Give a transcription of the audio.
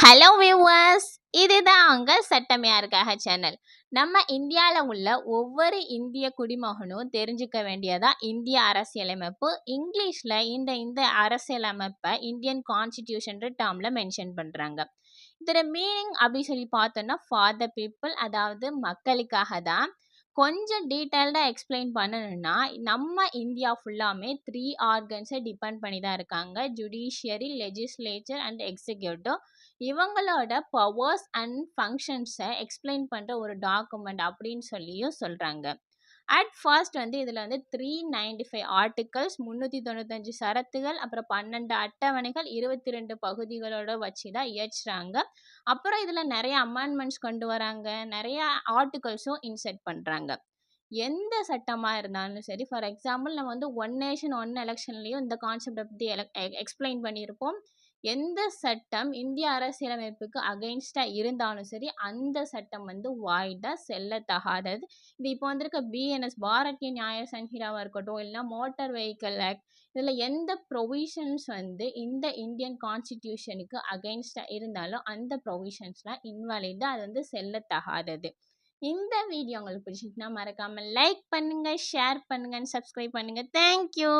Hello viewers, இதுதான் உங்கள் சட்டம் யாருக்காக சேனல். நம்ம இந்தியாவில் உள்ள ஒவ்வொரு இந்திய குடிமகனும் தெரிஞ்சுக்க வேண்டியதா இந்திய அரசியலமைப்பு. இங்கிலீஷில் இந்த இந்த அரசியலமைப்பை இந்தியன் கான்ஸ்டிடியூஷன் டேர்மில் மென்ஷன் பண்ணுறாங்க. இதோட மீனிங் அப்படின்னு சொல்லி பார்த்தோன்னா ஃபார் த பீப்புள், அதாவது மக்களுக்காக தான். கொஞ்சம் டீட்டெயில்டாக எக்ஸ்பிளைன் பண்ணணும்னா நம்ம இந்தியா ஃபுல்லாமே 3 ஆர்கன்ஸை டிபெண்ட் பண்ணி தான் இருக்காங்க: ஜுடிஷியரி, லெஜிஸ்லேச்சர் அண்ட் எக்ஸிக்யூட்டிவ். இவங்களோட பவர்ஸ் அண்ட் ஃபங்க்ஷன்ஸை எக்ஸ்பிளைன் பண்ணுற ஒரு டாக்குமெண்ட் அப்படின்னு சொல்லியும் சொல்கிறாங்க. அட் ஃபர்ஸ்ட் இதில் 395 ஆர்டிகல்ஸ், 395 சரத்துகள், அப்புறம் 12 அட்டவணைகள், 22 பகுதிகளோட வச்சு தான் இயற்றுறாங்க. அப்புறம் இதில் நிறைய அமெண்ட்மெண்ட்ஸ் கொண்டு வராங்க, நிறைய ஆர்டிகல்ஸும் இன்செர்ட் பண்ணுறாங்க. எந்த சட்டமாக இருந்தாலும் சரி, ஃபார் எக்ஸாம்பிள் நம்ம ஒன் நேஷன் ஒன் எலெக்ஷன்லேயும் இந்த கான்செப்டை பற்றி எக்ஸ்பிளைன் பண்ணியிருப்போம். எந்த சட்டம் இந்திய அரசியலமைப்புக்கு அகெயின்ஸ்டாக இருந்தாலும் சரி, அந்த சட்டம் வாய்டாக செல்லத்தகாதது. இது இப்போ வந்திருக்க பிஎன்எஸ், பாரதிய நியாய சங்கிராவாக இருக்கட்டும், இல்லைனா மோட்டார் வெஹிக்கல் ஆக்ட், இதில் எந்த ப்ரொவிஷன்ஸ் இந்த இந்தியன் கான்ஸ்டிடியூஷனுக்கு அகெயின்ஸ்டாக இருந்தாலும் அந்த ப்ரொவிஷன்ஸ்லாம் இன்வாலிட் தான், அது செல்லத்தகாதது. இந்த வீடியோ உங்களுக்கு பிடிச்சிருக்குன்னா மறக்காமல் லைக் பண்ணுங்கள், ஷேர் பண்ணுங்கள், சப்ஸ்கிரைப் பண்ணுங்கள். தேங்க்யூ.